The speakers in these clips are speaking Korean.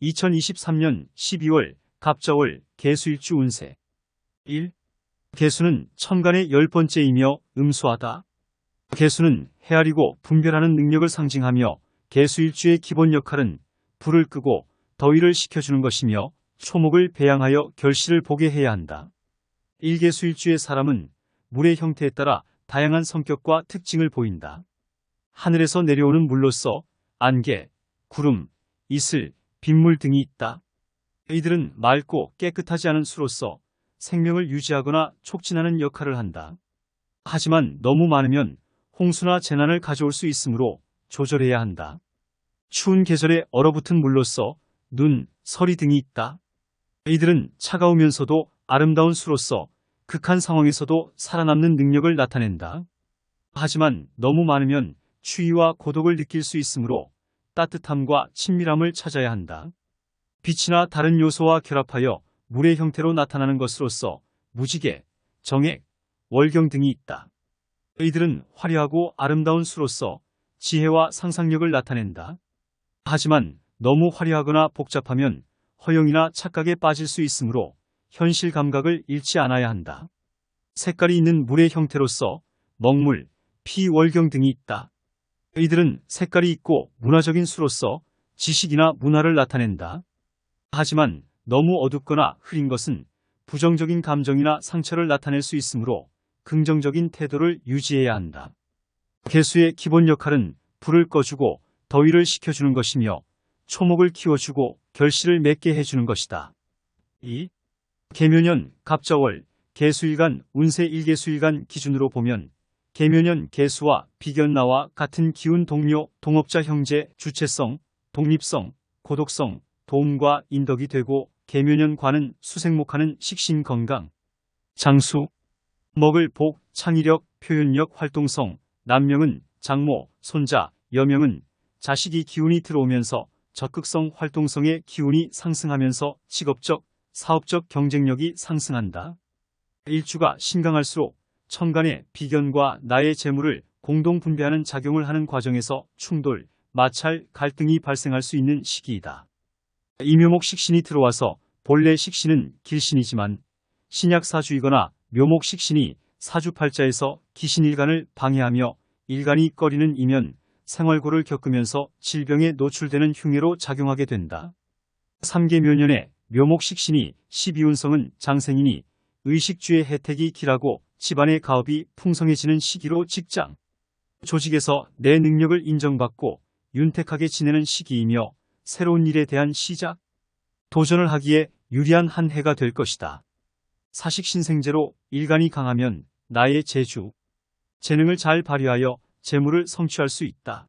2023년 12월 갑자월 개수일주 운세 1. 개수는 천간의 10번째이며 음수하다. 개수는 헤아리고 분별하는 능력을 상징하며 개수일주의 기본 역할은 불을 끄고 더위를 식혀주는 것이며 초목을 배양하여 결실을 보게 해야 한다. 일개수일주의 사람은 물의 형태에 따라 다양한 성격과 특징을 보인다. 하늘에서 내려오는 물로서 안개, 구름, 이슬, 빗물 등이 있다. 이들은 맑고 깨끗하지 않은 수로서 생명을 유지하거나 촉진하는 역할을 한다. 하지만 너무 많으면 홍수나 재난을 가져올 수 있으므로 조절해야 한다. 추운 계절에 얼어붙은 물로서 눈, 서리 등이 있다. 이들은 차가우면서도 아름다운 수로서 극한 상황에서도 살아남는 능력을 나타낸다. 하지만 너무 많으면 추위와 고독을 느낄 수 있으므로 따뜻함과 친밀함을 찾아야 한다. 빛이나 다른 요소와 결합하여 물의 형태로 나타나는 것으로서 무지개, 정액, 월경 등이 있다. 이들은 화려하고 아름다운 수로서 지혜와 상상력을 나타낸다. 하지만 너무 화려하거나 복잡하면 허영이나 착각에 빠질 수 있으므로 현실 감각을 잃지 않아야 한다. 색깔이 있는 물의 형태로서 먹물, 피, 월경 등이 있다. 이들은 색깔이 있고 문화적인 수로서 지식이나 문화를 나타낸다. 하지만 너무 어둡거나 흐린 것은 부정적인 감정이나 상처를 나타낼 수 있으므로 긍정적인 태도를 유지해야 한다. 개수의 기본 역할은 불을 꺼주고 더위를 식혀주는 것이며 초목을 키워주고 결실을 맺게 해주는 것이다. 2. 개묘년 갑자월 개수일간 운세 일개수일간 기준으로 보면 개묘년 개수와 비견나와 같은 기운 동료, 동업자 형제, 주체성, 독립성, 고독성, 도움과 인덕이 되고 개묘년 관은 수생목하는 식신 건강, 장수, 먹을 복, 창의력, 표현력, 활동성, 남명은 장모, 손자, 여명은 자식이 기운이 들어오면서 적극성, 활동성의 기운이 상승하면서 직업적, 사업적 경쟁력이 상승한다. 일주가 신강할수록 천간의 비견과 나의 재물을 공동 분배하는 작용을 하는 과정에서 충돌, 마찰, 갈등이 발생할 수 있는 시기이다. 이묘목 식신이 들어와서 본래 식신은 길신이지만 신약사주이거나 묘목 식신이 사주팔자에서 기신일간을 방해하며 일간이 꺼리는 이면 생활고를 겪으면서 질병에 노출되는 흉해로 작용하게 된다. 3개묘년에 묘목 식신이 12운성은 장생이니 의식주의 혜택이 길하고 집안의 가업이 풍성해지는 시기로 직장, 조직에서 내 능력을 인정받고 윤택하게 지내는 시기이며 새로운 일에 대한 시작, 도전을 하기에 유리한 한 해가 될 것이다. 사식신생제로 일간이 강하면 나의 재주, 재능을 잘 발휘하여 재물을 성취할 수 있다.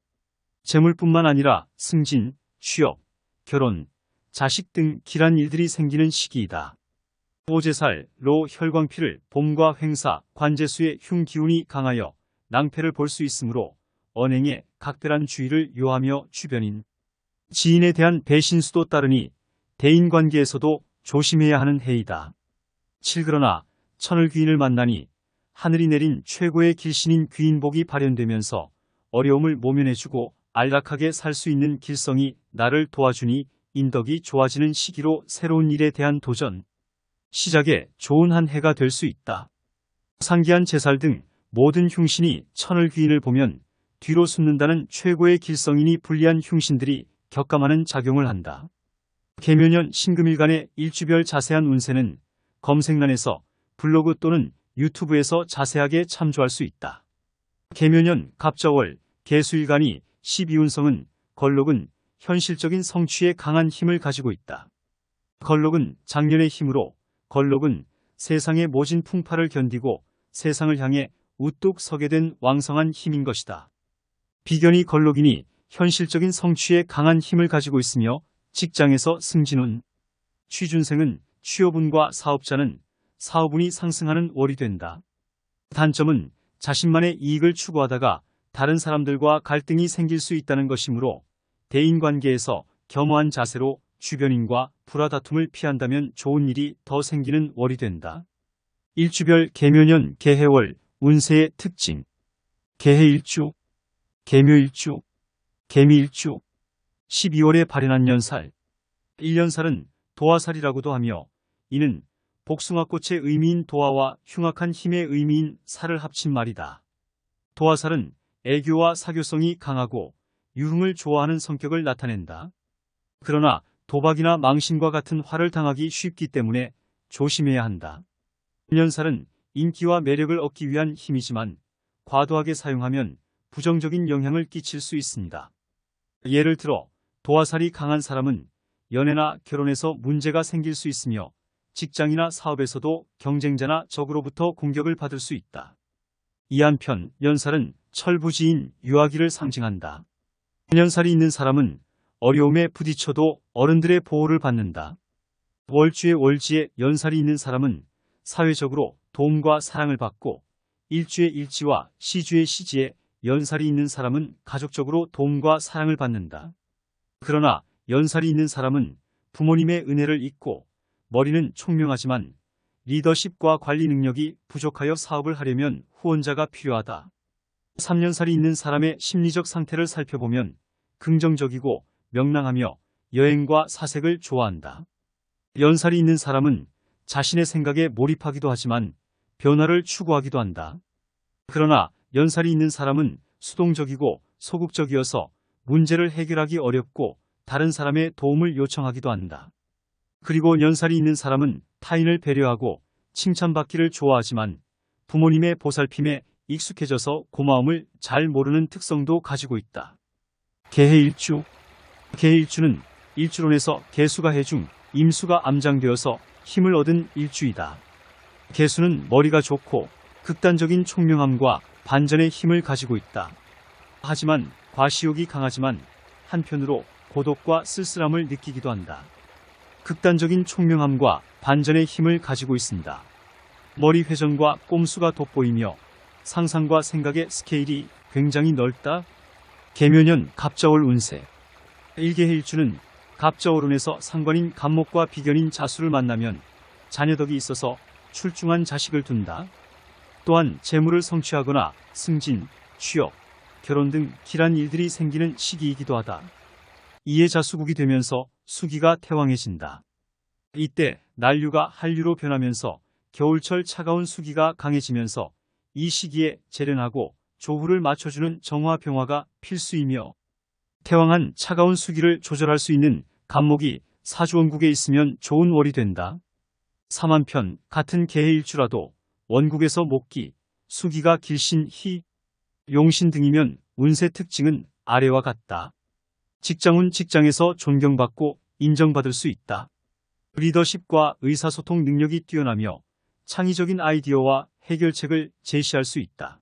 재물뿐만 아니라 승진, 취업, 결혼, 자식 등 길한 일들이 생기는 시기이다. 오제살, 로, 혈광피를 봄과 횡사, 관제수의 흉 기운이 강하여 낭패를 볼 수 있으므로 언행에 각별한 주의를 요하며 주변인, 지인에 대한 배신수도 따르니 대인관계에서도 조심해야 하는 해이다. 7. 그러나 천을 귀인을 만나니 하늘이 내린 최고의 길신인 귀인복이 발현되면서 어려움을 모면해주고 안락하게 살 수 있는 길성이 나를 도와주니 인덕이 좋아지는 시기로 새로운 일에 대한 도전, 시작에 좋은 한 해가 될 수 있다. 상기한 제살 등 모든 흉신이 천을 귀인을 보면 뒤로 숨는다는 최고의 길성이니 불리한 흉신들이 격감하는 작용을 한다. 개묘년 신금일간의 일주별 자세한 운세는 검색란에서 블로그 또는 유튜브에서 자세하게 참조할 수 있다. 개묘년 갑자월 개수일간이 12운성은 걸록은 현실적인 성취에 강한 힘을 가지고 있다. 걸록은 장년의 힘으로 걸록은 세상의 모진 풍파를 견디고 세상을 향해 우뚝 서게 된 왕성한 힘인 것이다. 비견이 걸록이니 현실적인 성취에 강한 힘을 가지고 있으며 직장에서 승진운, 취준생은 취업운과 사업자는 사업운이 상승하는 월이 된다. 단점은 자신만의 이익을 추구하다가 다른 사람들과 갈등이 생길 수 있다는 것이므로 대인관계에서 겸허한 자세로 주변인과 불화다툼을 피한다면 좋은 일이 더 생기는 월이 된다. 일주별 개묘년 개해월 운세의 특징. 개해일주, 개묘일주, 개미일주, 12월에 발현한 연살, 일년살은 도화살이라고도 하며 이는 복숭아꽃의 의미인 도화와 흉악한 힘의 의미인 살을 합친 말이다. 도화살은 애교와 사교성이 강하고 유흥을 좋아하는 성격을 나타낸다. 그러나 도박이나 망신과 같은 화를 당하기 쉽기 때문에 조심해야 한다. 일년살은 인기와 매력을 얻기 위한 힘이지만 과도하게 사용하면 부정적인 영향을 끼칠 수 있습니다. 예를 들어 도화살이 강한 사람은 연애나 결혼에서 문제가 생길 수 있으며 직장이나 사업에서도 경쟁자나 적으로부터 공격을 받을 수 있다. 이 한편 연살은 철부지인 유아기를 상징한다. 연살이 있는 사람은 어려움에 부딪혀도 어른들의 보호를 받는다. 월주의 월지에 연살이 있는 사람은 사회적으로 도움과 사랑을 받고 일주의 일지와 시주의 시지에 연살이 있는 사람은 가족적으로 도움과 사랑을 받는다. 그러나 연살이 있는 사람은 부모님의 은혜를 잊고 머리는 총명하지만 리더십과 관리 능력이 부족하여 사업을 하려면 후원자가 필요하다. 3년살이 있는 사람의 심리적 상태를 살펴보면 긍정적이고 명랑하며 여행과 사색을 좋아한다. 연살이 있는 사람은 자신의 생각에 몰입하기도 하지만 변화를 추구하기도 한다. 그러나 연살이 있는 사람은 수동적이고 소극적이어서 문제를 해결하기 어렵고 다른 사람의 도움을 요청하기도 한다. 그리고 연살이 있는 사람은 타인을 배려하고 칭찬받기를 좋아하지만 부모님의 보살핌에 익숙해져서 고마움을 잘 모르는 특성도 가지고 있다. 개해일주. 개해일주는 일주론에서 개수가 해중, 임수가 암장되어서 힘을 얻은 일주이다. 개수는 머리가 좋고 극단적인 총명함과 반전의 힘을 가지고 있다. 하지만 과시욕이 강하지만 한편으로 고독과 쓸쓸함을 느끼기도 한다. 극단적인 총명함과 반전의 힘을 가지고 있습니다. 머리 회전과 꼼수가 돋보이며 상상과 생각의 스케일이 굉장히 넓다. 개묘년 갑자월 운세. 일개해일주는 갑자월운에서 상관인 갑목과 비견인 자수를 만나면 자녀덕이 있어서 출중한 자식을 둔다. 또한 재물을 성취하거나 승진, 취업, 결혼 등 길한 일들이 생기는 시기이기도 하다. 이에 자수국이 되면서 수기가 태왕해진다. 이때 난류가 한류로 변하면서 겨울철 차가운 수기가 강해지면서 이 시기에 재련하고 조후를 맞춰주는 정화병화가 필수이며 태왕한 차가운 수기를 조절할 수 있는 갑목이 사주원국에 있으면 좋은 월이 된다. 3한편 같은 개해일주라도 원국에서 목기, 수기가 길신, 희, 용신 등이면 운세 특징은 아래와 같다. 직장운 직장에서 존경받고 인정받을 수 있다. 리더십과 의사소통 능력이 뛰어나며 창의적인 아이디어와 해결책을 제시할 수 있다.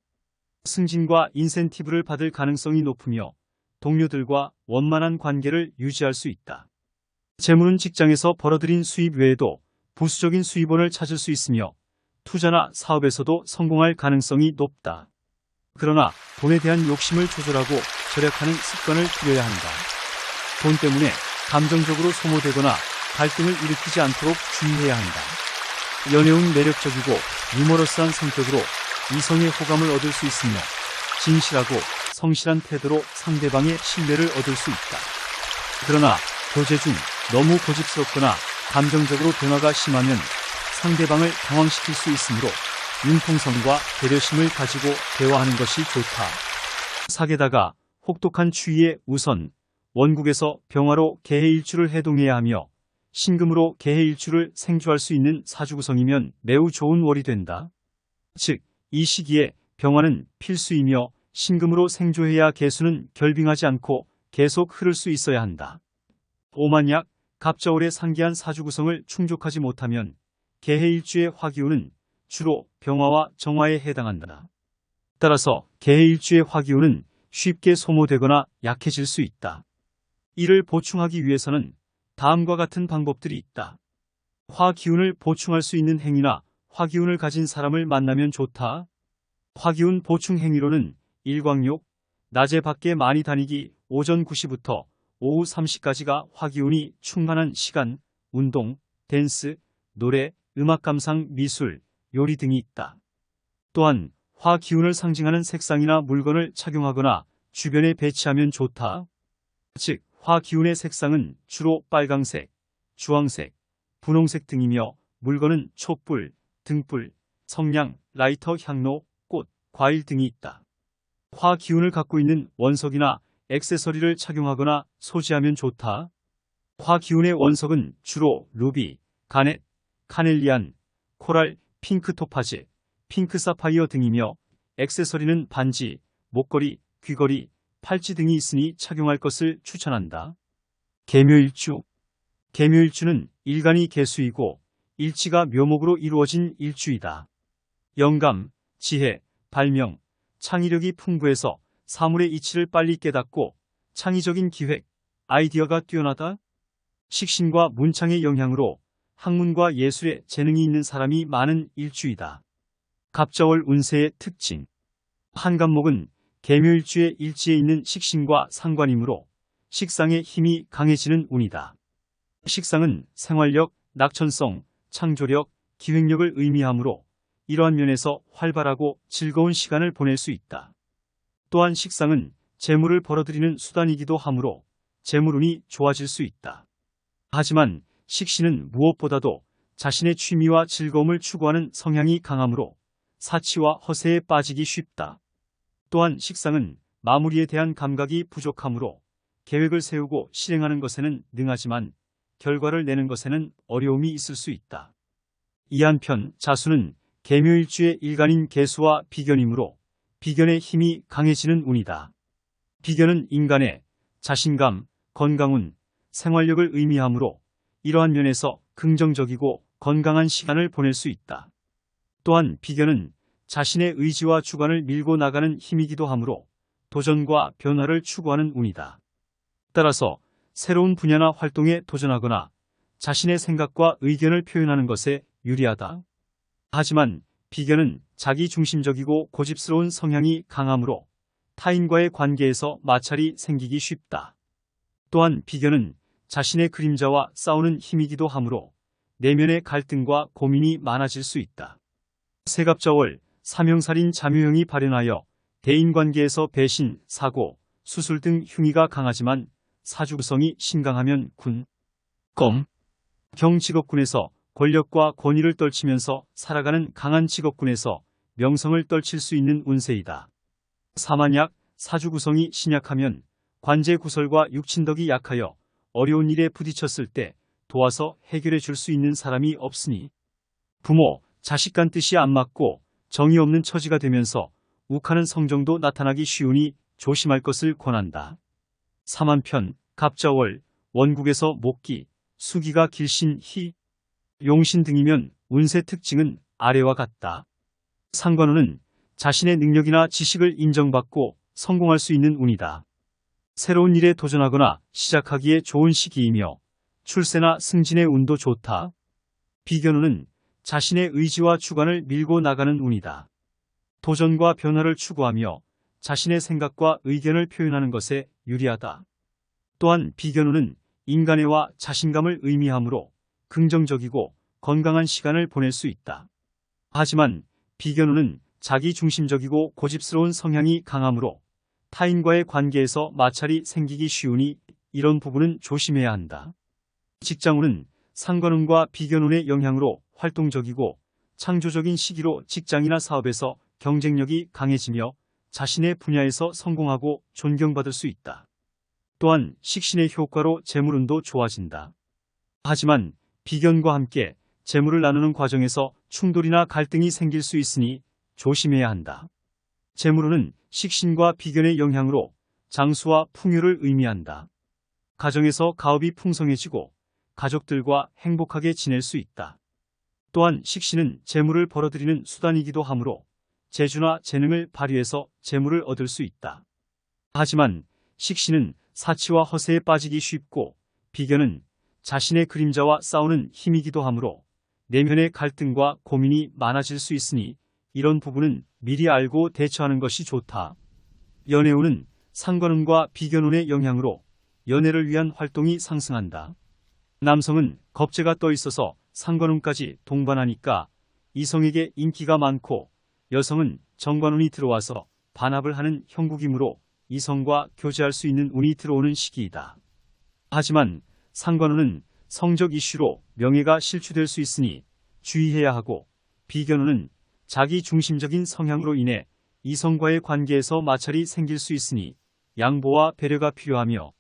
승진과 인센티브를 받을 가능성이 높으며 동료들과 원만한 관계를 유지할 수 있다. 재물은 직장에서 벌어들인 수입 외에도 부수적인 수입원을 찾을 수 있으며 투자나 사업에서도 성공할 가능성이 높다. 그러나 돈에 대한 욕심을 조절하고 절약하는 습관을 들여야 한다. 돈 때문에 감정적으로 소모되거나 갈등을 일으키지 않도록 주의해야 한다. 연애운 매력적이고 유머러스한 성격으로 이성의 호감을 얻을 수 있으며 진실하고 성실한 태도로 상대방의 신뢰를 얻을 수 있다. 그러나 교제 중 너무 고집스럽거나 감정적으로 변화가 심하면 상대방을 당황시킬 수 있으므로 융통성과 배려심을 가지고 대화하는 것이 좋다. 사게다가 혹독한 추위에 우선 원국에서 병화로 개해일주를 해동해야 하며 신금으로 개해일주를 생주할 수 있는 사주구성이면 매우 좋은 월이 된다. 즉, 이 시기에 병화는 필수이며 신금으로 생조해야 개수는 결빙하지 않고 계속 흐를 수 있어야 한다. 오만약 갑자월의 상기한 사주구성을 충족하지 못하면 개해일주의 화기운은 주로 병화와 정화에 해당한다. 따라서 개해일주의 화기운은 쉽게 소모되거나 약해질 수 있다. 이를 보충하기 위해서는 다음과 같은 방법들이 있다. 화기운을 보충할 수 있는 행위나 화기운을 가진 사람을 만나면 좋다. 화기운 보충 행위로는 일광욕, 낮에 밖에 많이 다니기, 오전 9시부터 오후 3시까지가 화기운이 충만한 시간, 운동, 댄스, 노래, 음악 감상, 미술, 요리 등이 있다. 또한 화기운을 상징하는 색상이나 물건을 착용하거나 주변에 배치하면 좋다. 즉, 화기운의 색상은 주로 빨강색, 주황색, 분홍색 등이며 물건은 촛불, 등불, 성냥, 라이터, 향로, 꽃, 과일 등이 있다. 화 기운을 갖고 있는 원석이나 액세서리를 착용하거나 소지하면 좋다. 화 기운의 원석은 주로 루비, 가넷, 카넬리안, 코랄, 핑크 토파즈, 핑크 사파이어 등이며 액세서리는 반지, 목걸이, 귀걸이, 팔찌 등이 있으니 착용할 것을 추천한다. 계묘일주. 계묘일주는 일간이 계수이고 일지가 묘목으로 이루어진 일주이다. 영감, 지혜, 발명, 창의력이 풍부해서 사물의 이치를 빨리 깨닫고 창의적인 기획, 아이디어가 뛰어나다. 식신과 문창의 영향으로 학문과 예술에 재능이 있는 사람이 많은 일주이다. 갑자월 운세의 특징. 한갑목은 계묘일주의 일지에 있는 식신과 상관이므로 식상의 힘이 강해지는 운이다. 식상은 생활력, 낙천성, 창조력, 기획력을 의미하므로 이러한 면에서 활발하고 즐거운 시간을 보낼 수 있다. 또한 식상은 재물을 벌어들이는 수단이기도 하므로 재물운이 좋아질 수 있다. 하지만 식신은 무엇보다도 자신의 취미와 즐거움을 추구하는 성향이 강하므로 사치와 허세에 빠지기 쉽다. 또한 식상은 마무리에 대한 감각이 부족하므로 계획을 세우고 실행하는 것에는 능하지만 결과를 내는 것에는 어려움이 있을 수 있다. 이 한편 자수는 계묘일주의 일간인 계수와 비견이므로 비견의 힘이 강해지는 운이다. 비견은 인간의 자신감, 건강운, 생활력을 의미하므로 이러한 면에서 긍정적이고 건강한 시간을 보낼 수 있다. 또한 비견은 자신의 의지와 주관을 밀고 나가는 힘이기도 하므로 도전과 변화를 추구하는 운이다. 따라서 새로운 분야나 활동에 도전하거나 자신의 생각과 의견을 표현하는 것에 유리하다. 하지만 비견은 자기중심적이고 고집스러운 성향이 강하므로 타인과의 관계에서 마찰이 생기기 쉽다. 또한 비견은 자신의 그림자와 싸우는 힘이기도 하므로 내면의 갈등과 고민이 많아질 수 있다. 세갑자월 사명살인 자묘형이 발현하여 대인관계에서 배신, 사고, 수술 등 흉의가 강하지만 사주구성이 신강하면 군, 검, 경 직업군에서 권력과 권위를 떨치면서 살아가는 강한 직업군에서 명성을 떨칠 수 있는 운세이다. 사만약, 사주구성이 신약하면 관제구설과 육친덕이 약하여 어려운 일에 부딪혔을 때 도와서 해결해 줄 수 있는 사람이 없으니 부모, 자식 간 뜻이 안 맞고 정이 없는 처지가 되면서 욱하는 성정도 나타나기 쉬우니 조심할 것을 권한다. 사만편, 갑자월, 원국에서 목기, 수기가 길신, 희, 용신 등이면 운세 특징은 아래와 같다. 상관운은 자신의 능력이나 지식을 인정받고 성공할 수 있는 운이다. 새로운 일에 도전하거나 시작하기에 좋은 시기이며 출세나 승진의 운도 좋다. 비견운은 자신의 의지와 주관을 밀고 나가는 운이다. 도전과 변화를 추구하며 자신의 생각과 의견을 표현하는 것에 유리하다. 또한 비견운은 인간애와 자신감을 의미하므로 긍정적이고 건강한 시간을 보낼 수 있다. 하지만 비견운은 자기중심적이고 고집스러운 성향이 강하므로 타인과의 관계에서 마찰이 생기기 쉬우니 이런 부분은 조심해야 한다. 직장운은 상관운과 비견운의 영향으로 활동적이고 창조적인 시기로 직장이나 사업에서 경쟁력이 강해지며 자신의 분야에서 성공하고 존경받을 수 있다. 또한 식신의 효과로 재물운도 좋아진다. 하지만 비견과 함께 재물을 나누는 과정에서 충돌이나 갈등이 생길 수 있으니 조심해야 한다. 재물운은 식신과 비견의 영향으로 장수와 풍요를 의미한다. 가정에서 가업이 풍성해지고 가족들과 행복하게 지낼 수 있다. 또한 식신은 재물을 벌어들이는 수단이기도 하므로 재주나 재능을 발휘해서 재물을 얻을 수 있다. 하지만 식신은 사치와 허세에 빠지기 쉽고 비견은 자신의 그림자와 싸우는 힘이기도 하므로 내면의 갈등과 고민이 많아질 수 있으니 이런 부분은 미리 알고 대처하는 것이 좋다. 연애운은 상관운과 비견운의 영향으로 연애를 위한 활동이 상승한다. 남성은 겁재가 떠 있어서 상관운까지 동반하니까 이성에게 인기가 많고 여성은 정관운이 들어와서 반합을 하는 형국이므로 이성과 교제할 수 있는 운이 들어오는 시기이다. 하지만 상관운은 성적 이슈로 명예가 실추될 수 있으니 주의해야 하고, 비견우는 자기 중심적인 성향으로 인해 이성과의 관계에서 마찰이 생길 수 있으니 양보와 배려가 필요하며,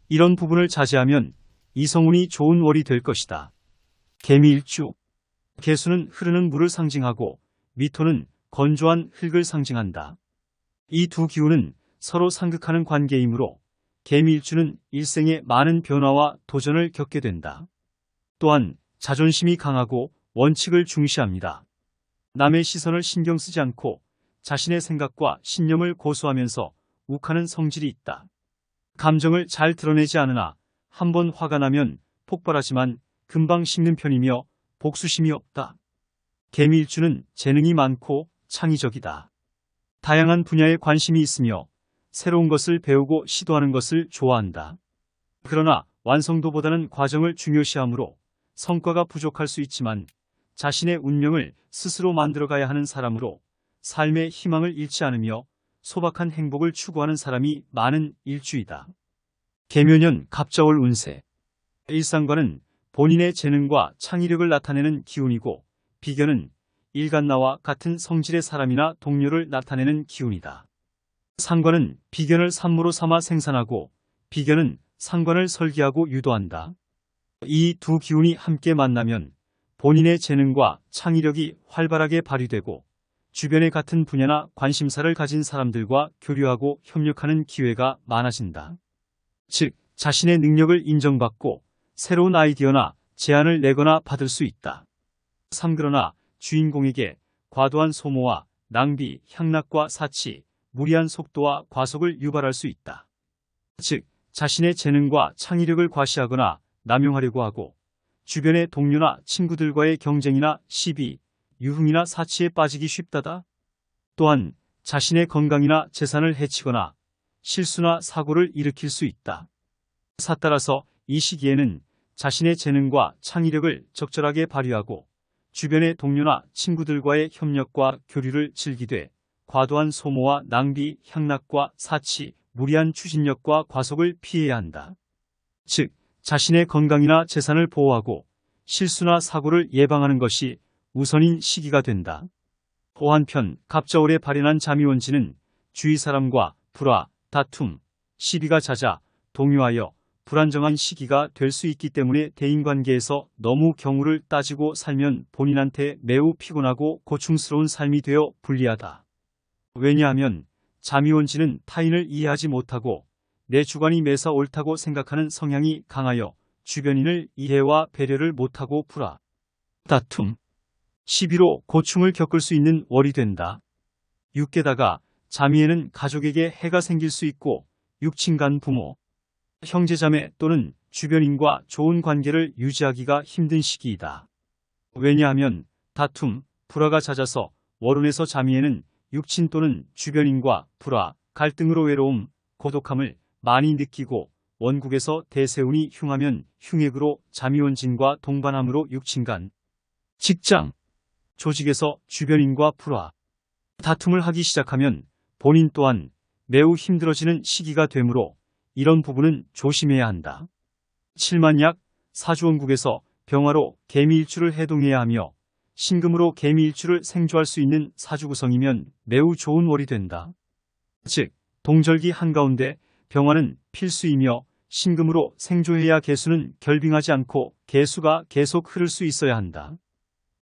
이런 부분을 자제하면 이성운이 좋은 월이 될 것이다. 개미일주. 개수는 흐르는 물을 상징하고 미토는 건조한 흙을 상징한다. 이 두 기운은 서로 상극하는 관계이므로 개미일주는 일생에 많은 변화와 도전을 겪게 된다. 또한 자존심이 강하고 원칙을 중시합니다. 남의 시선을 신경 쓰지 않고 자신의 생각과 신념을 고수하면서 욱하는 성질이 있다. 감정을 잘 드러내지 않으나 한번 화가 나면 폭발하지만 금방 식는 편이며 복수심이 없다. 개미일주는 재능이 많고 창의적이다. 다양한 분야에 관심이 있으며 새로운 것을 배우고 시도하는 것을 좋아한다. 그러나 완성도보다는 과정을 중요시하므로 성과가 부족할 수 있지만 자신의 운명을 스스로 만들어가야 하는 사람으로 삶의 희망을 잃지 않으며 소박한 행복을 추구하는 사람이 많은 일주이다. 개묘년 갑자월 운세. 일상과는 본인의 재능과 창의력을 나타내는 기운이고, 비견은 일간나와 같은 성질의 사람이나 동료를 나타내는 기운이다. 상관은 비견을 산모로 삼아 생산하고, 비견은 상관을 설계하고 유도한다. 이 두 기운이 함께 만나면 본인의 재능과 창의력이 활발하게 발휘되고, 주변의 같은 분야나 관심사를 가진 사람들과 교류하고 협력하는 기회가 많아진다. 즉, 자신의 능력을 인정받고 새로운 아이디어나 제안을 내거나 받을 수 있다. 그러나 주인공에게 과도한 소모와 낭비, 향락과 사치, 무리한 속도와 과속을 유발할 수 있다. 즉, 자신의 재능과 창의력을 과시하거나 남용하려고 하고, 주변의 동료나 친구들과의 경쟁이나 시비, 유흥이나 사치에 빠지기 쉽다다. 또한 자신의 건강이나 재산을 해치거나 실수나 사고를 일으킬 수 있다. 따라서 이 시기에는 자신의 재능과 창의력을 적절하게 발휘하고 주변의 동료나 친구들과의 협력과 교류를 즐기되 과도한 소모와 낭비, 향락과 사치, 무리한 추진력과 과속을 피해야 한다. 즉, 자신의 건강이나 재산을 보호하고 실수나 사고를 예방하는 것이 우선인 시기가 된다. 또 한편 갑자월에 발현한 자미원지는 주위 사람과 불화, 다툼, 시비가 잦아 동요하여 불안정한 시기가 될 수 있기 때문에 대인관계에서 너무 경우를 따지고 살면 본인한테 매우 피곤하고 고충스러운 삶이 되어 불리하다. 왜냐하면 자미원지는 타인을 이해하지 못하고 내 주관이 매사 옳다고 생각하는 성향이 강하여 주변인을 이해와 배려를 못하고 불화, 다툼, 시비로 고충을 겪을 수 있는 월이 된다. 육게다가 자미에는 가족에게 해가 생길 수 있고 육친간 부모, 형제자매 또는 주변인과 좋은 관계를 유지하기가 힘든 시기이다. 왜냐하면 다툼, 불화가 잦아서 월운에서 자미에는 육친 또는 주변인과 불화, 갈등으로 외로움, 고독함을 많이 느끼고 원국에서 대세운이 흉하면 흉액으로 자미원진과 동반함으로 육친간, 직장, 조직에서 주변인과 불화, 다툼을 하기 시작하면 본인 또한 매우 힘들어지는 시기가 되므로 이런 부분은 조심해야 한다. 7만약 사주원국에서 병화로 개미일주를 해동해야 하며 신금으로 개미일주를 생조할 수 있는 사주구성이면 매우 좋은 월이 된다. 즉, 동절기 한가운데 병화는 필수이며 신금으로 생조해야 개수는 결빙하지 않고 개수가 계속 흐를 수 있어야 한다.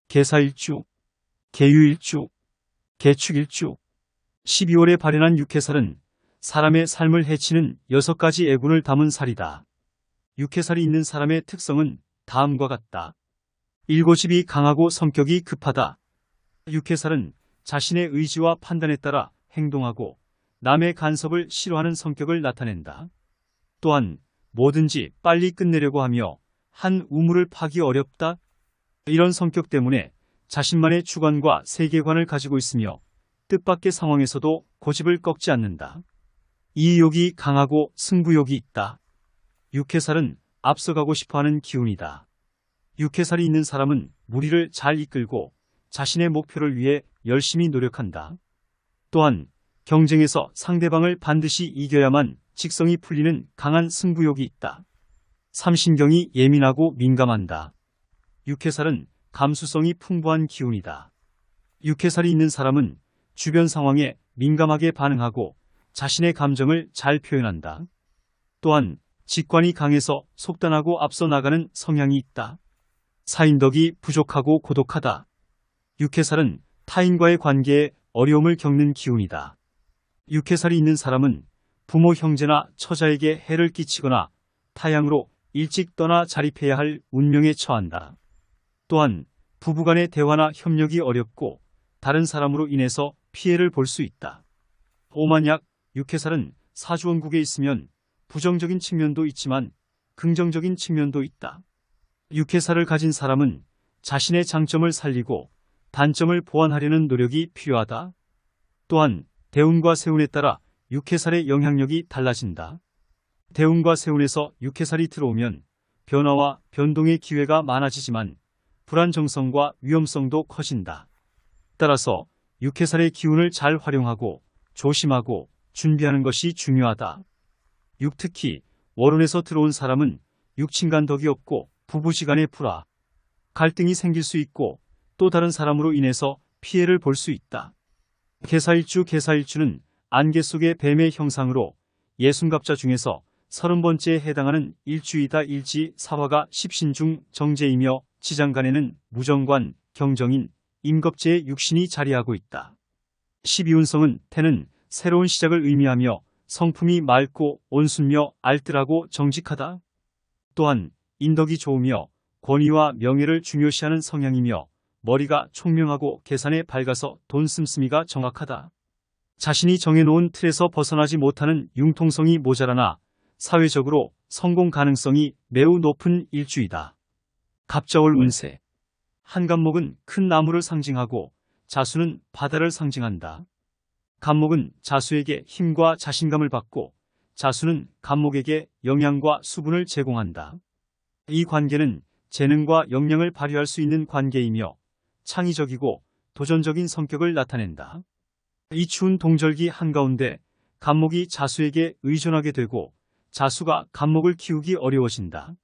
개사일주, 개유일주, 개축일주. 12월에 발현한 육해살은 사람의 삶을 해치는 6가지 애군을 담은 살이다. 육해살이 있는 사람의 특성은 다음과 같다. 일고집이 강하고 성격이 급하다. 육해살은 자신의 의지와 판단에 따라 행동하고 남의 간섭을 싫어하는 성격을 나타낸다. 또한 뭐든지 빨리 끝내려고 하며 한 우물을 파기 어렵다. 이런 성격 때문에 자신만의 주관과 세계관을 가지고 있으며 뜻밖의 상황에서도 고집을 꺾지 않는다. 이의욕이 강하고 승부욕이 있다. 육해살은 앞서가고 싶어하는 기운이다. 육해살이 있는 사람은 무리를 잘 이끌고 자신의 목표를 위해 열심히 노력한다. 또한 경쟁에서 상대방을 반드시 이겨야만 직성이 풀리는 강한 승부욕이 있다. 삼신경이 예민하고 민감한다. 육해살은 감수성이 풍부한 기운이다. 육해살이 있는 사람은 주변 상황에 민감하게 반응하고 자신의 감정을 잘 표현한다. 또한 직관이 강해서 속단하고 앞서 나가는 성향이 있다. 사인덕이 부족하고 고독하다. 육해살은 타인과의 관계에 어려움을 겪는 기운이다. 육해살이 있는 사람은 부모 형제나 처자에게 해를 끼치거나 타향으로 일찍 떠나 자립해야 할 운명에 처한다. 또한 부부간의 대화나 협력이 어렵고 다른 사람으로 인해서 피해를 볼 수 있다. 오만약 육해살은 사주원국에 있으면 부정적인 측면도 있지만 긍정적인 측면도 있다. 육해살을 가진 사람은 자신의 장점을 살리고 단점을 보완하려는 노력이 필요하다. 또한 대운과 세운에 따라 육해살의 영향력이 달라진다. 대운과 세운에서 육해살이 들어오면 변화와 변동의 기회가 많아지지만 불안정성과 위험성도 커진다. 따라서 육해살의 기운을 잘 활용하고 조심하고 준비하는 것이 중요하다. 특히 월운에서 들어온 사람은 육친간 덕이 없고 부부지간의 불화, 갈등이 생길 수 있고 또 다른 사람으로 인해서 피해를 볼 수 있다. 개사일주는 안개 속의 뱀의 형상으로 60갑자 중에서 30번째에 해당하는 일주이다. 일지 사화가 십신 중 정제이며 지장간에는 무정관, 경정인, 임겁제의 육신이 자리하고 있다. 12운성은 태는 새로운 시작을 의미하며 성품이 맑고 온순며 알뜰하고 정직하다. 또한 인덕이 좋으며 권위와 명예를 중요시하는 성향이며 머리가 총명하고 계산에 밝아서 돈 씀씀이가 정확하다. 자신이 정해놓은 틀에서 벗어나지 못하는 융통성이 모자라나 사회적으로 성공 가능성이 매우 높은 일주이다. 갑자월 운세. 한갑목은 큰 나무를 상징하고 자수는 바다를 상징한다. 갑목은 자수에게 힘과 자신감을 받고 자수는 갑목에게 영양과 수분을 제공한다. 이 관계는 재능과 역량을 발휘할 수 있는 관계이며 창의적이고 도전적인 성격을 나타낸다. 이 추운 동절기 한가운데 갑목이 자수에게 의존하게 되고 자수가 갑목을 키우기 어려워진다.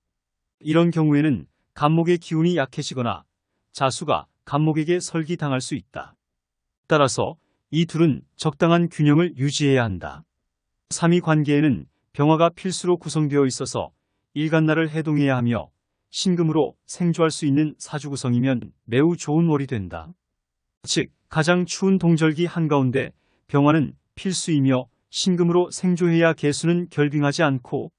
이런 경우에는 갑목의 기운이 약해지거나 자수가 갑목에게 설기당할 수 있다. 따라서 이 둘은 적당한 균형을 유지해야 한다. 3위 관계에는 병화가 필수로 구성되어 있어서 일간날을 해동해야 하며 신금으로 생조할 수 있는 사주 구성이면 매우 좋은 월이 된다. 즉, 가장 추운 동절기 한가운데 병화는 필수이며 신금으로 생조해야 개수는 결빙하지 않고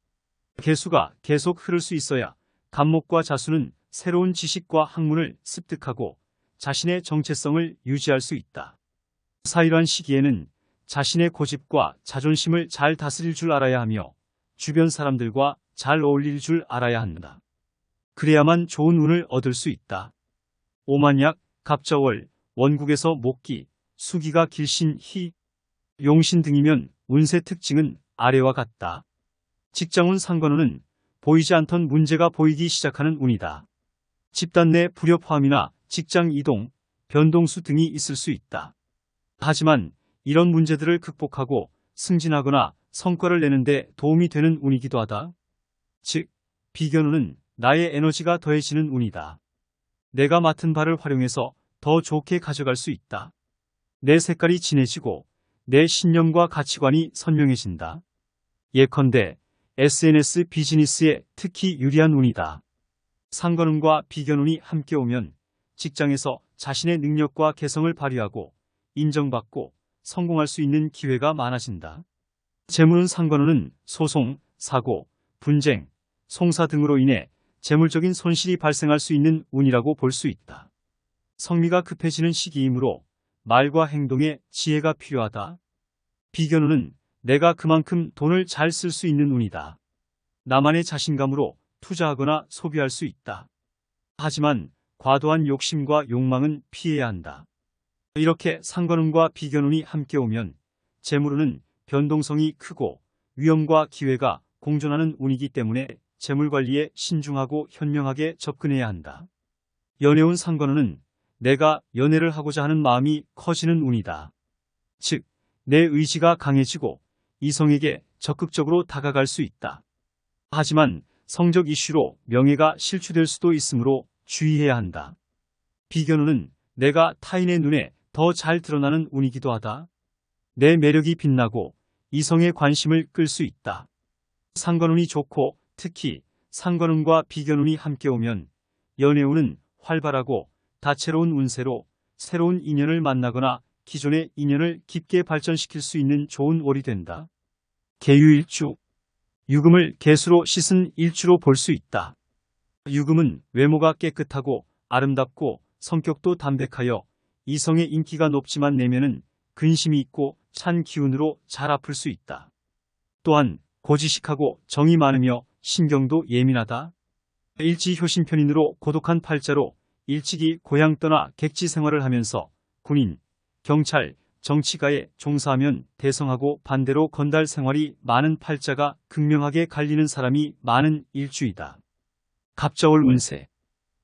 개수가 계속 흐를 수 있어야 갑목과 자수는 새로운 지식과 학문을 습득하고 자신의 정체성을 유지할 수 있다. 사이러한 시기에는 자신의 고집과 자존심을 잘 다스릴 줄 알아야 하며 주변 사람들과 잘 어울릴 줄 알아야 한다. 그래야만 좋은 운을 얻을 수 있다. 오만약, 갑자월, 원국에서 목기, 수기가 길신, 희, 용신 등이면 운세 특징은 아래와 같다. 직장운 상관운은 보이지 않던 문제가 보이기 시작하는 운이다. 집단 내 불협화음이나 직장 이동, 변동수 등이 있을 수 있다. 하지만 이런 문제들을 극복하고 승진하거나 성과를 내는데 도움이 되는 운이기도 하다. 즉, 비견운은 나의 에너지가 더해지는 운이다. 내가 맡은 바를 활용해서 더 좋게 가져갈 수 있다. 내 색깔이 진해지고 내 신념과 가치관이 선명해진다. 예컨대 SNS 비즈니스에 특히 유리한 운이다. 상관운과 비견운이 함께 오면 직장에서 자신의 능력과 개성을 발휘하고 인정받고 성공할 수 있는 기회가 많아진다. 재물운 상관운은 소송, 사고, 분쟁, 송사 등으로 인해 재물적인 손실이 발생할 수 있는 운이라고 볼 수 있다. 성미가 급해지는 시기이므로 말과 행동에 지혜가 필요하다. 비견운은 내가 그만큼 돈을 잘 쓸 수 있는 운이다. 나만의 자신감으로 투자하거나 소비할 수 있다. 하지만 과도한 욕심과 욕망은 피해야 한다. 이렇게 상관운과 비견운이 함께 오면 재물운은 변동성이 크고 위험과 기회가 공존하는 운이기 때문에 재물관리에 신중하고 현명하게 접근해야 한다. 연애운 상관운은 내가 연애를 하고자 하는 마음이 커지는 운이다. 즉, 내 의지가 강해지고 이성에게 적극적으로 다가갈 수 있다. 하지만 성적 이슈로 명예가 실추될 수도 있으므로 주의해야 한다. 비견운은 내가 타인의 눈에 더 잘 드러나는 운이기도 하다. 내 매력이 빛나고 이성의 관심을 끌 수 있다. 상관운이 좋고 특히 상관운과 비견운이 함께 오면 연애운은 활발하고 다채로운 운세로 새로운 인연을 만나거나 기존의 인연을 깊게 발전시킬 수 있는 좋은 월이 된다. 개유일주. 유금을 개수로 씻은 일주로 볼 수 있다. 유금은 외모가 깨끗하고 아름답고 성격도 담백하여 이성의 인기가 높지만 내면은 근심이 있고 찬 기운으로 잘 아플 수 있다. 또한 고지식하고 정이 많으며 신경도 예민하다. 일지효신편인으로 고독한 팔자로 일찍이 고향 떠나 객지 생활을 하면서 군인, 경찰, 정치가에 종사하면 대성하고 반대로 건달 생활이 많은 팔자가 극명하게 갈리는 사람이 많은 일주이다. 갑자월 운세.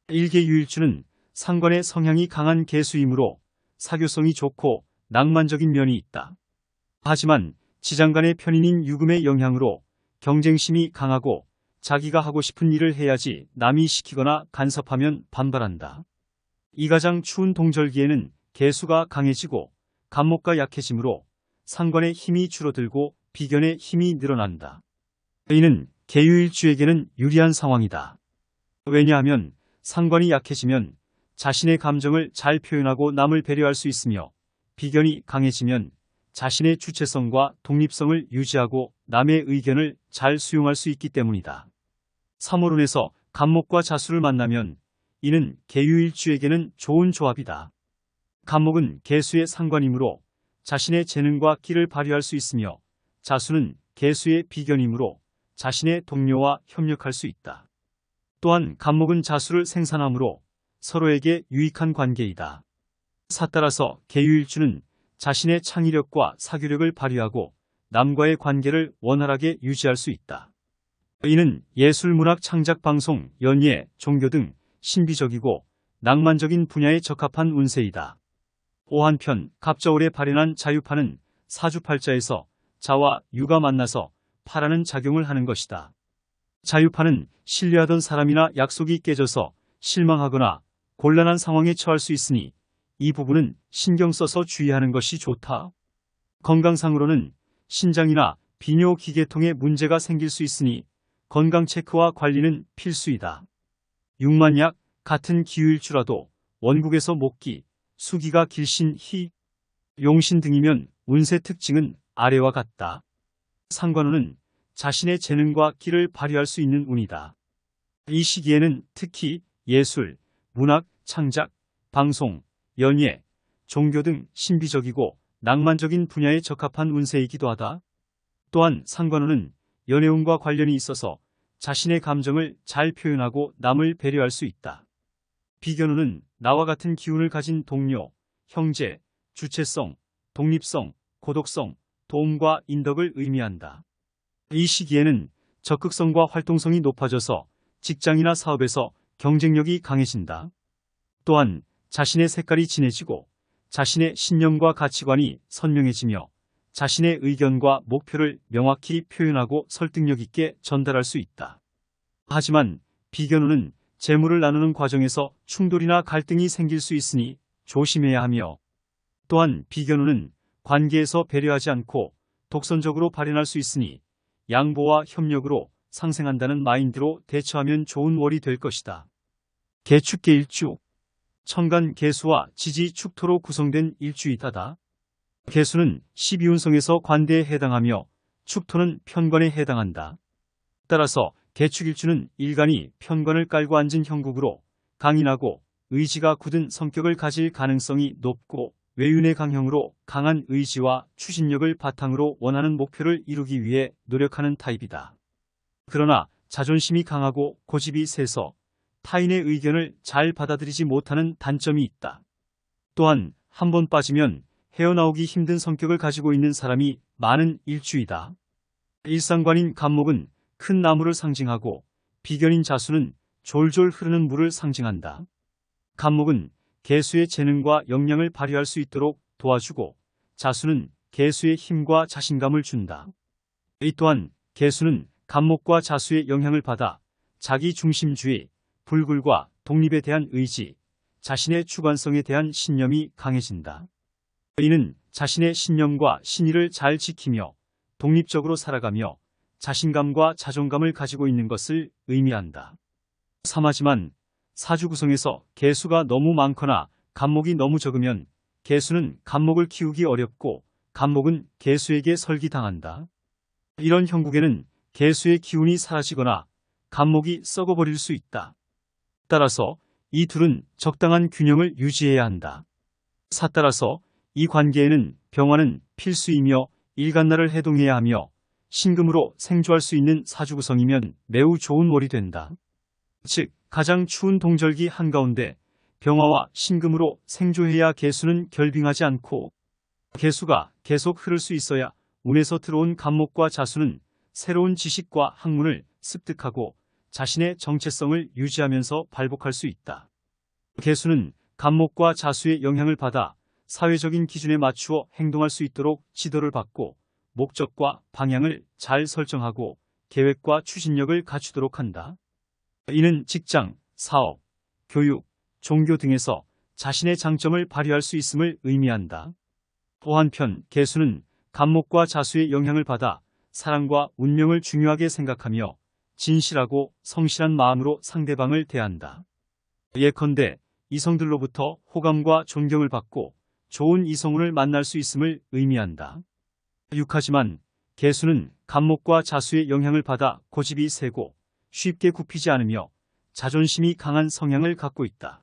일개유일주는 상관의 성향이 강한 개수이므로 사교성이 좋고 낭만적인 면이 있다. 하지만 지장간의 편인인 유금의 영향으로 경쟁심이 강하고 자기가 하고 싶은 일을 해야지 남이 시키거나 간섭하면 반발한다. 이 가장 추운 동절기에는 개수가 강해지고 간목가 약해지므로 상관의 힘이 줄어들고 비견의 힘이 늘어난다. 이는 개유일주에게는 유리한 상황이다. 왜냐하면 상관이 약해지면 자신의 감정을 잘 표현하고 남을 배려할 수 있으며 비견이 강해지면 자신의 주체성과 독립성을 유지하고 남의 의견을 잘 수용할 수 있기 때문이다. 3월운에서 간목과 자수를 만나면 이는 개유일주에게는 좋은 조합이다. 간목은 개수의 상관이므로 자신의 재능과 끼를 발휘할 수 있으며 자수는 개수의 비견이므로 자신의 동료와 협력할 수 있다. 또한 간목은 자수를 생산하므로 서로에게 유익한 관계이다. 따라서 개유일주는 자신의 창의력과 사교력을 발휘하고 남과의 관계를 원활하게 유지할 수 있다. 이는 예술, 문학, 창작, 방송, 연예, 종교 등 신비적이고 낭만적인 분야에 적합한 운세이다. 한편 갑자월에 발현한 자유파는 사주팔자에서 자와 유가 만나서 파라는 작용을 하는 것이다. 자유파는 신뢰하던 사람이나 약속이 깨져서 실망하거나 곤란한 상황에 처할 수 있으니 이 부분은 신경 써서 주의하는 것이 좋다. 건강상으로는 신장이나 비뇨기계통에 문제가 생길 수 있으니 건강 체크와 관리는 필수이다. 육만약 같은 기후일주라도 원국에서 목기, 수기가 길신, 희, 용신 등이면 운세 특징은 아래와 같다. 상관운은 자신의 재능과 끼를 발휘할 수 있는 운이다. 이 시기에는 특히 예술, 문학, 창작, 방송, 연예, 종교 등 신비적이고 낭만적인 분야에 적합한 운세이기도 하다. 또한 상관운은 연애운과 관련이 있어서 자신의 감정을 잘 표현하고 남을 배려할 수 있다. 비견운은 나와 같은 기운을 가진 동료, 형제, 주체성, 독립성, 고독성, 도움과 인덕을 의미한다. 이 시기에는 적극성과 활동성이 높아져서 직장이나 사업에서 경쟁력이 강해진다. 또한 자신의 색깔이 진해지고 자신의 신념과 가치관이 선명해지며 자신의 의견과 목표를 명확히 표현하고 설득력 있게 전달할 수 있다. 하지만 비견운은 재물을 나누는 과정에서 충돌이나 갈등이 생길 수 있으니 조심해야 하며 또한 비견운은 관계에서 배려하지 않고 독선적으로 발현할 수 있으니 양보와 협력으로 상생한다는 마인드로 대처하면 좋은 월이 될 것이다. 개축개일주. 천간 개수와 지지 축토로 구성된 일주이다. 개수는 12운성에서 관대에 해당하며 축토는 편관에 해당한다. 따라서 개축일주는 일간이 편관을 깔고 앉은 형국으로 강인하고 의지가 굳은 성격을 가질 가능성이 높고 외윤의 강형으로 강한 의지와 추진력을 바탕으로 원하는 목표를 이루기 위해 노력하는 타입이다. 그러나 자존심이 강하고 고집이 세서 타인의 의견을 잘 받아들이지 못하는 단점이 있다. 또한 한 번 빠지면 헤어나오기 힘든 성격을 가지고 있는 사람이 많은 일주이다. 일상관인 간목은 큰 나무를 상징하고 비견인 자수는 졸졸 흐르는 물을 상징한다. 간목은 개수의 재능과 역량을 발휘할 수 있도록 도와주고 자수는 개수의 힘과 자신감을 준다. 이 또한 개수는 간목과 자수의 영향을 받아 자기 중심주의, 불굴과 독립에 대한 의지, 자신의 주관성에 대한 신념이 강해진다. 이는 자신의 신념과 신의를 잘 지키며 독립적으로 살아가며 자신감과 자존감을 가지고 있는 것을 의미한다. 3하지만 사주 구성에서 개수가 너무 많거나 간목이 너무 적으면 개수는 간목을 키우기 어렵고 간목은 개수에게 설기당한다. 이런 형국에는 개수의 기운이 사라지거나 간목이 썩어버릴 수 있다. 따라서 이 둘은 적당한 균형을 유지해야 한다. 따라서 이 관계에는 병화는 필수이며 일간나를 해동해야 하며 신금으로 생조할 수 있는 사주 구성이면 매우 좋은 월이 된다. 즉 가장 추운 동절기 한가운데 병화와 신금으로 생조해야 개수는 결빙하지 않고 개수가 계속 흐를 수 있어야 운에서 들어온 간목과 자수는 새로운 지식과 학문을 습득하고 자신의 정체성을 유지하면서 발복할 수 있다. 개수는 간목과 자수의 영향을 받아 사회적인 기준에 맞추어 행동할 수 있도록 지도를 받고 목적과 방향을 잘 설정하고 계획과 추진력을 갖추도록 한다. 이는 직장, 사업, 교육, 종교 등에서 자신의 장점을 발휘할 수 있음을 의미한다. 또 한편 개수는 간목과 자수의 영향을 받아 사랑과 운명을 중요하게 생각하며 진실하고 성실한 마음으로 상대방을 대한다. 예컨대 이성들로부터 호감과 존경을 받고 좋은 이성운을 만날 수 있음을 의미한다. 6하지만 개수는 간목과 자수의 영향을 받아 고집이 세고 쉽게 굽히지 않으며 자존심이 강한 성향을 갖고 있다.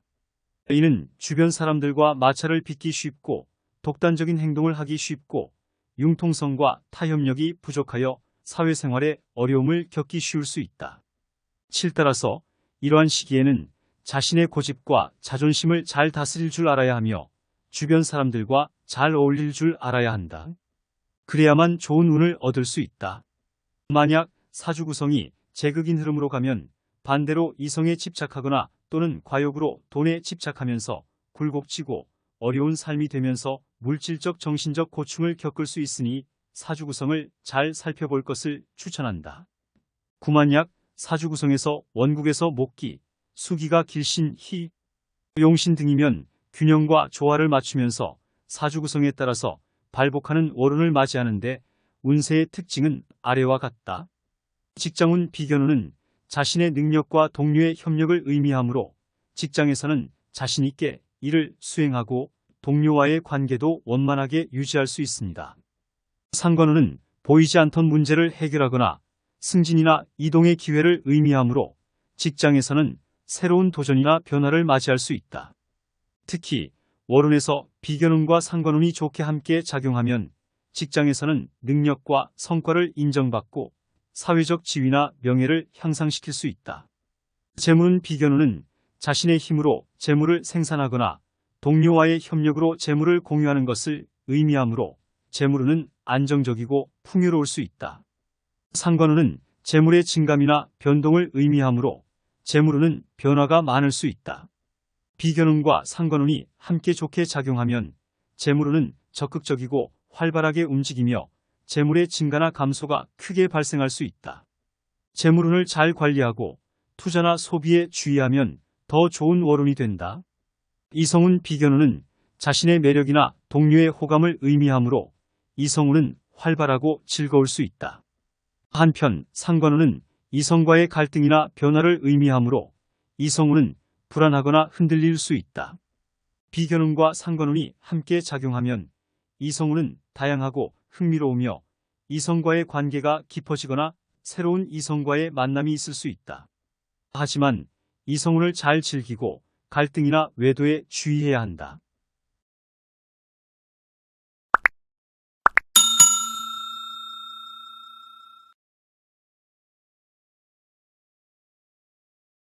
이는 주변 사람들과 마찰을 빚기 쉽고 독단적인 행동을 하기 쉽고 융통성과 타협력이 부족하여 사회생활에 어려움을 겪기 쉬울 수 있다. 7 따라서 이러한 시기에는 자신의 고집과 자존심을 잘 다스릴 줄 알아야 하며 주변 사람들과 잘 어울릴 줄 알아야 한다. 그래야만 좋은 운을 얻을 수 있다. 만약 사주 구성이 제극인 흐름으로 가면 반대로 이성에 집착하거나 또는 과욕으로 돈에 집착하면서 굴곡지고 어려운 삶이 되면서 물질적 정신적 고충을 겪을 수 있으니 사주 구성을 잘 살펴볼 것을 추천한다. 9만약 사주 구성에서 원국에서 목기, 수기가 길신, 희, 용신 등이면 균형과 조화를 맞추면서 사주 구성에 따라서 발복하는 월운을 맞이하는데 운세의 특징은 아래와 같다. 직장운 비견운은 자신의 능력과 동료의 협력을 의미하므로 직장에서는 자신 있게 일을 수행하고 동료와의 관계도 원만하게 유지할 수 있습니다. 상관운은 보이지 않던 문제를 해결하거나 승진이나 이동의 기회를 의미하므로 직장에서는 새로운 도전이나 변화를 맞이할 수 있다. 특히 월운에서 비견운과 상관운이 좋게 함께 작용하면 직장에서는 능력과 성과를 인정받고 사회적 지위나 명예를 향상시킬 수 있다. 재물운 비견운은 자신의 힘으로 재물을 생산하거나 동료와의 협력으로 재물을 공유하는 것을 의미하므로 재물운은 안정적이고 풍요로울 수 있다. 상관운은 재물의 증감이나 변동을 의미하므로 재물운은 변화가 많을 수 있다. 비견운과 상관운이 함께 좋게 작용하면 재물운은 적극적이고 활발하게 움직이며 재물의 증가나 감소가 크게 발생할 수 있다. 재물운을 잘 관리하고 투자나 소비에 주의하면 더 좋은 월운이 된다. 이성운 비견운은 자신의 매력이나 동료의 호감을 의미하므로 이성운은 활발하고 즐거울 수 있다. 한편 상관운은 이성과의 갈등이나 변화를 의미하므로 이성운은 불안하거나 흔들릴 수 있다. 비견운과 상관운이 함께 작용하면 이성운은 다양하고 흥미로우며 이성과의 관계가 깊어지거나 새로운 이성과의 만남이 있을 수 있다. 하지만 이성운을 잘 즐기고 갈등이나 외도에 주의해야 한다.